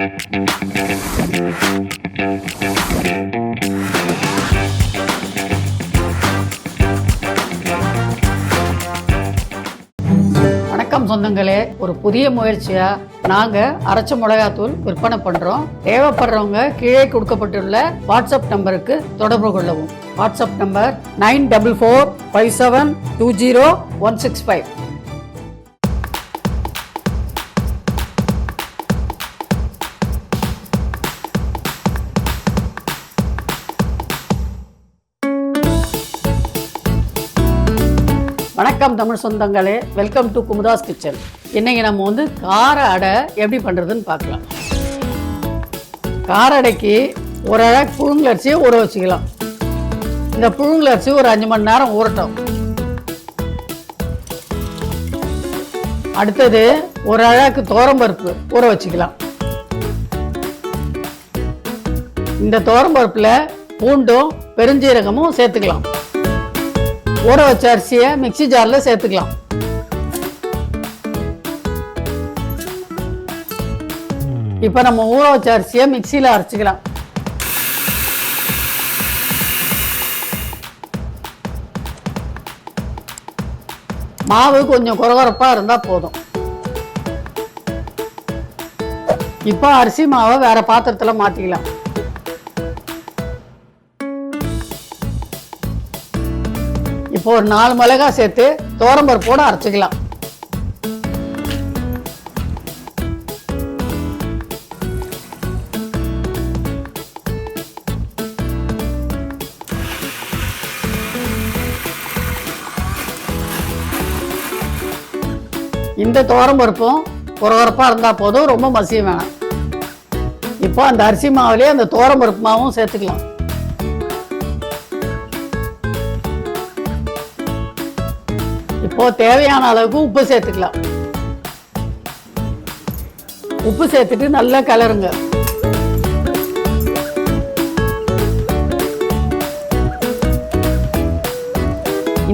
வணக்கம் சொந்தங்களே, ஒரு புதிய முயற்சியா நாங்க அரைச்ச மிளகாத்தூள் விற்பனை பண்றோம். தேவைப்படுறவங்க கீழே கொடுக்கப்பட்டுள்ள வாட்ஸ்அப் நம்பருக்கு தொடர்பு கொள்ளவும். WhatsApp number 9445720165. வணக்கம் தமிழ் சொந்தங்களே, வெல்கம் டு குமுதாஸ் கிச்சன். இன்னைக்கு நம்ம கார அடை எப்படி பண்ணுறதுன்னு பார்க்கலாம். கார அடைக்கு ஒரு அழை புழுங்கலரிசியை ஊற வச்சுக்கலாம். இந்த புழுங்கலரிசி ஒரு 5 மணி நேரம் ஊறட்டும். அடுத்தது ஒரு அழகு துவரம்பருப்பு ஊற வச்சுக்கலாம். இந்த துவரம்பருப்பில் பூண்டும் பெருஞ்சீரகமும் சேர்த்துக்கலாம். ஊற வச்ச அரிசியை மிக்சி ஜாரில் சேர்த்துக்கலாம். இப்போ நம்ம ஊற வச்ச அரிசியை மிக்சியில் அரைச்சிக்கலாம். மாவு கொஞ்சம் குறகுறப்பாக இருந்தால் போதும். இப்போ அரிசி மாவை வேற பாத்திரத்தில் மாற்றிக்கலாம். இப்போ ஒரு 4 மிளகாய் சேர்த்து துவரம்பருப்போடு அரைச்சிக்கலாம். இந்த துவரம்பருப்பும் குறகுறப்பாக இருந்தால் போதும், ரொம்ப மசிய வேணாம். இப்போ அந்த அரிசி மாவுலேயே அந்த துவரம்பருப்பு மாவும் சேர்த்துக்கலாம். இப்போ தேவையான அளவுக்கு உப்பு சேர்த்துக்கலாம். உப்பு சேர்த்துட்டு நல்லா கலருங்க.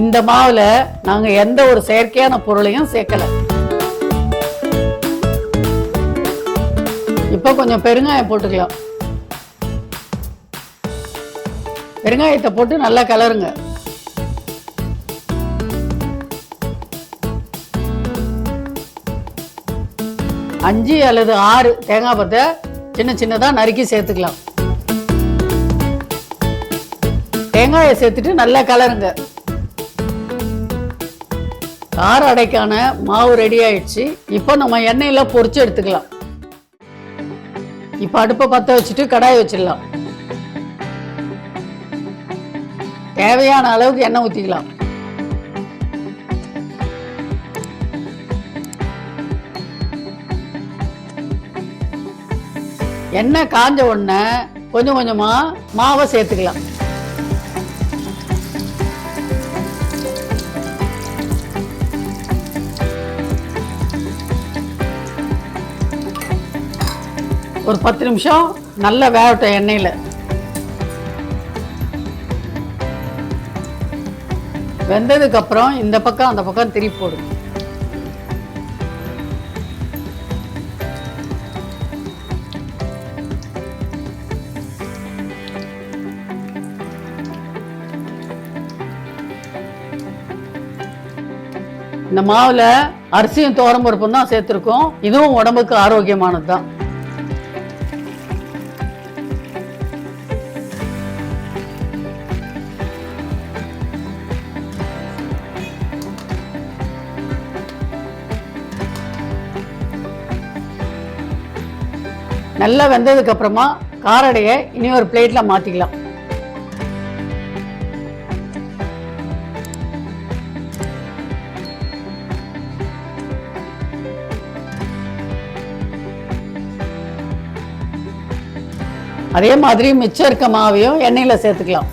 இந்த மாவுல நாங்க எந்த ஒரு செயற்கையான பொருளையும் சேர்க்கல. இப்போ கொஞ்சம் பெருங்காயம் போட்டுக்கலாம். பெருங்காயத்தை போட்டு நல்லா கலருங்க. அஞ்சு அல்லது 6 தேங்காய் பத்தை சின்ன சின்னதாக நறுக்கி சேர்த்துக்கலாம். தேங்காயை சேர்த்துட்டு நல்லா கலருங்க. கார அடைக்கான மாவு ரெடி ஆயிடுச்சு. இப்போ நம்ம எண்ணெயில் பொரிச்சு எடுத்துக்கலாம். இப்போ அடுப்பை பற்ற வச்சுட்டு கடாயை வச்சிடலாம். தேவையான அளவுக்கு எண்ணெய் ஊற்றிக்கலாம். எண்ணெய் காஞ்ச உடனே கொஞ்சம் கொஞ்சமா மாவை சேர்த்துக்கலாம். ஒரு 10 நிமிஷம் நல்லா வேகட்டும் எண்ணெயில். வெந்ததுக்கு அப்புறம் இந்த பக்கம் அந்த பக்கம் திருப்பி போடும். இந்த மாவுல அரிசியும் துவரம்பருப்பும் தான் சேர்த்திருக்கோம். இதுவும் உடம்புக்கு ஆரோக்கியமானது தான். நல்லா வெந்ததுக்கு அப்புறமா காரடையை இனி ஒரு பிளேட்ல மாத்திக்கலாம். அதே மாதிரி மிச்சம் இருக்க மாவையும் எண்ணெயில் சேர்த்துக்கலாம்.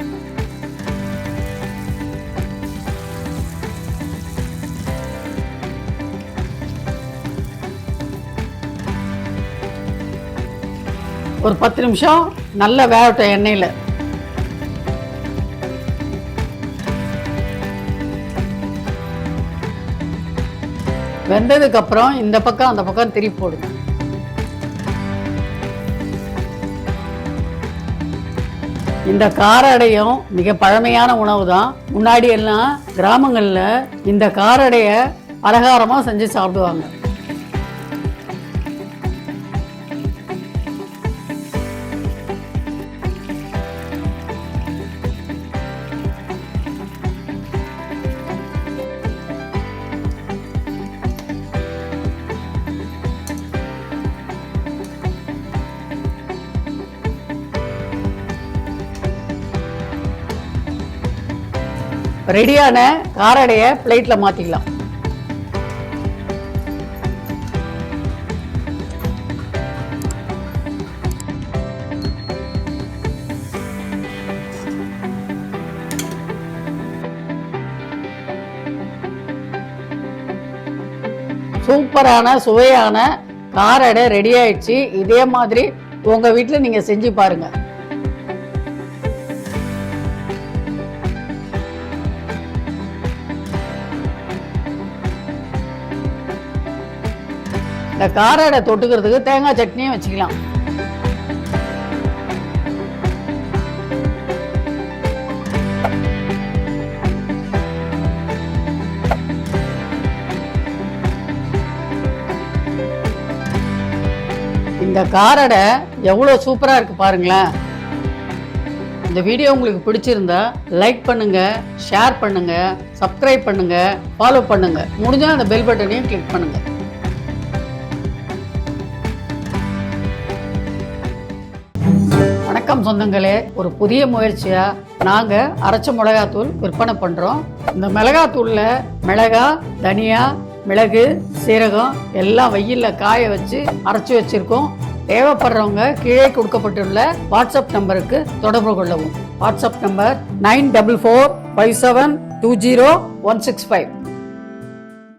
ஒரு 10 நிமிஷம் நல்லா வேகட்டும் எண்ணெயில். வெந்ததுக்கு அப்புறம் இந்த பக்கம் அந்த பக்கம் திருப்பி போடுங்க. இந்த கார அடையும் மிக பழமையான உணவு தான். முன்னாடி எல்லாம் கிராமங்களில் இந்த கார அடையை பலகாரமாக செஞ்சு சாப்பிடுவாங்க. ரெடியான காரடையை பிளேட்ல மாத்திக்கலாம். சூப்பரான சுவையான காரடை ரெடி ஆயிடுச்சு. இதே மாதிரி உங்க வீட்டில் நீங்க செஞ்சு பாருங்க. இந்த காரடை தொட்டுக்கிறதுக்கு தேங்காய் சட்னியும் வச்சுக்கலாம். இந்த காரடை எவ்வளோ சூப்பராக இருக்கு பாருங்களேன். இந்த வீடியோ உங்களுக்கு பிடிச்சிருந்தா லைக் பண்ணுங்க, ஷேர் பண்ணுங்க, சப்ஸ்கிரைப் பண்ணுங்க, ஃபாலோ பண்ணுங்க. முடிஞ்சா அந்த பெல் பட்டனையும் கிளிக் பண்ணுங்க. வணக்கம் சொந்தங்களே, ஒரு புதிய முயற்சியா நாங்க அரைச்ச மிளகாத்தூள் விற்பனை பண்றோம். இந்த மிளகாத்தூள்ல மிளகா, தனியா, மிளகு, சீரகம் எல்லாம் வெயில்ல காய வச்சு அரைச்சி வச்சிருக்கோம். தேவைப்படுறவங்க கீழே கொடுக்கப்பட்டுள்ள வாட்ஸ்அப் நம்பருக்கு தொடர்பு கொள்ளவும். WhatsApp number 9445720165.